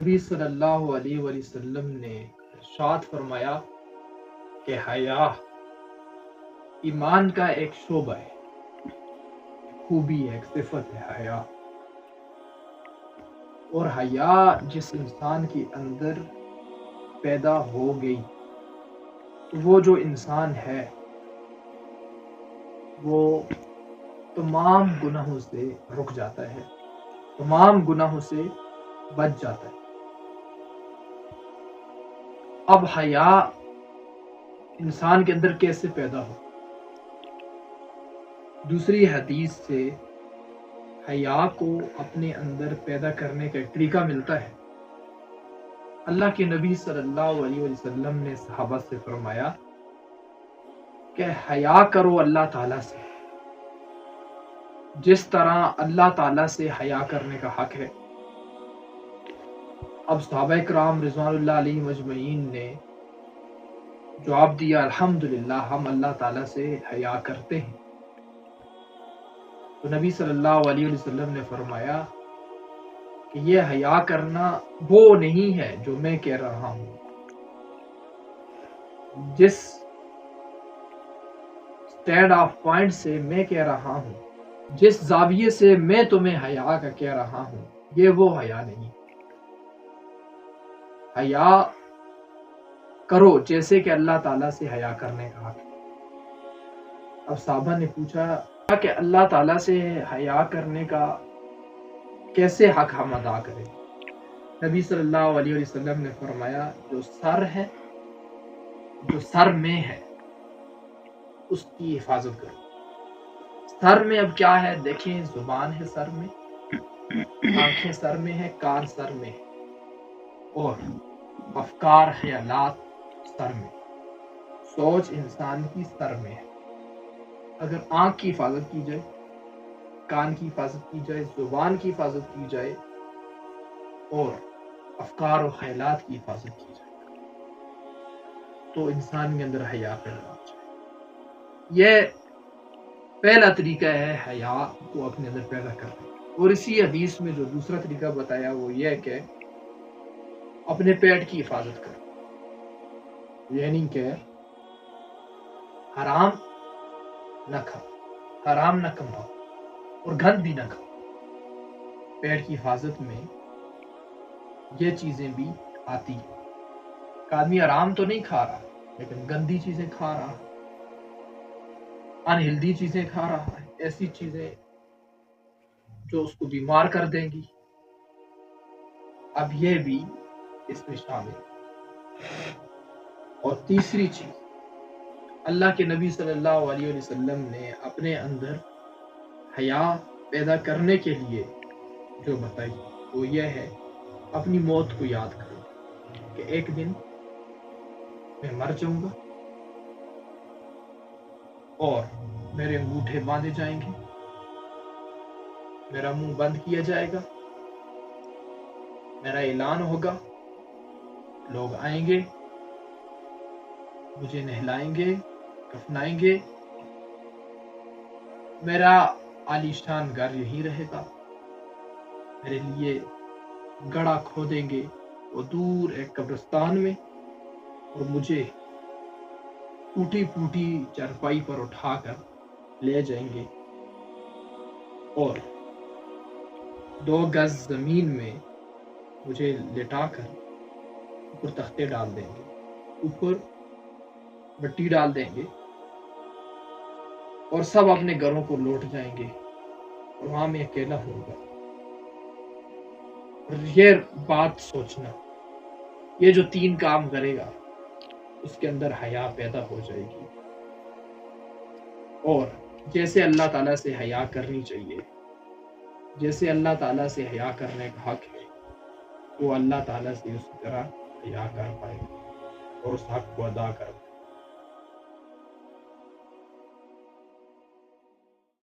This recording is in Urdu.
نبی صلی اللہ علیہ وسلم نے ارشاد فرمایا کہ حیا ایمان کا ایک شعبہ ہے، خوبی ہے، ایک صفت ہے حیا۔ اور حیا جس انسان کے اندر پیدا ہو گئی تو وہ جو انسان ہے وہ تمام گناہوں سے رک جاتا ہے، تمام گناہوں سے بچ جاتا ہے۔ اب حیا انسان کے اندر کیسے پیدا ہو؟ دوسری حدیث سے حیا کو اپنے اندر پیدا کرنے کا ایک طریقہ ملتا ہے۔ اللہ کے نبی صلی اللہ علیہ وسلم نے صحابہ سے فرمایا کہ حیا کرو اللہ تعالیٰ سے جس طرح اللہ تعالیٰ سے حیا کرنے کا حق ہے۔ اب صحابہ کرام رضوان اللہ علیہ مجمعین نے جواب دیا الحمدللہ ہم اللہ تعالیٰ سے حیا کرتے ہیں۔ تو نبی صلی اللہ علیہ وسلم نے فرمایا کہ یہ حیا کرنا وہ نہیں ہے جو میں کہہ رہا ہوں۔ جس اسٹینڈ آف پوائنٹ سے میں کہہ رہا ہوں، جس زاویے سے میں تمہیں حیا کا کہہ رہا ہوں، یہ وہ حیا نہیں۔ حیا کرو جیسے کہ اللہ تعالیٰ سے حیا کرنے کا حق ہے۔ اب صحابہ نے پوچھا کہ اللہ تعالیٰ سے حیا کرنے کا کیسے حق ہم ادا کریں؟ نبی صلی اللہ علیہ وسلم نے فرمایا جو سر ہے، جو سر میں ہے اس کی حفاظت کرو۔ سر میں اب کیا ہے؟ دیکھیں، زبان ہے سر میں، آنکھیں سر میں ہے، کان سر میں ہے، اور افکار خیالات سر میں، سوچ انسان کی سر میں ہے۔ اگر آنکھ کی حفاظت کی جائے، کان کی حفاظت کی جائے، زبان کی حفاظت کی جائے اور افکار و خیالات کی حفاظت کی جائے تو انسان کے اندر حیا پیدا ہو جائے۔ یہ پہلا طریقہ ہے حیا کو اپنے اندر پیدا کرنے۔ اور اسی حدیث میں جو دوسرا طریقہ بتایا وہ یہ ہے کہ اپنے پیٹ کی حفاظت کرو، یعنی کہ حرام نہ کھاؤ، حرام نہ کماؤ اور گند بھی نہ کھاؤ۔ پیٹ کی حفاظت میں یہ چیزیں بھی آتی ہیں۔ ایک آدمی حرام تو نہیں کھا رہا لیکن گندی چیزیں کھا رہا ہے، انہیلدی چیزیں کھا رہا ہے، ایسی چیزیں جو اس کو بیمار کر دیں گی، اب یہ بھی اس میں شامل ہے۔ اور تیسری چیز اللہ کے نبی صلی اللہ علیہ وسلم نے اپنے اندر حیا پیدا کرنے کے لیے جو بتائی وہ یہ ہے اپنی موت کو یاد کرو کہ ایک دن میں مر جاؤں گا اور میرے انگوٹھے باندھے جائیں گے، میرا منہ بند کیا جائے گا، میرا اعلان ہوگا، لوگ آئیں گے، مجھے نہلائیں گے، کفنائیں گے، میرا عالیشان گھر یہی رہے گا، میرے لیے گڑھا کھودیں گے وہ دور ایک قبرستان میں، اور مجھے ٹوٹی پھوٹی چارپائی پر اٹھا کر لے جائیں گے اور 2 گز زمین میں مجھے لٹا کر اوپر تختے ڈال دیں گے، اوپر مٹی ڈال دیں گے اور سب اپنے گھروں کو لوٹ جائیں گے اور وہاں میں اکیلا ہوں گا۔ اور یہ بات سوچنا، یہ جو 3 کام کرے گا اس کے اندر حیا پیدا ہو جائے گی، اور جیسے اللہ تعالیٰ سے حیا کرنی چاہیے، جیسے اللہ تعالیٰ سے حیا کرنے کا حق ہے، وہ اللہ تعالیٰ سے اسی طرح حیا کر پائے اور اس حق کو ادا کر پائے۔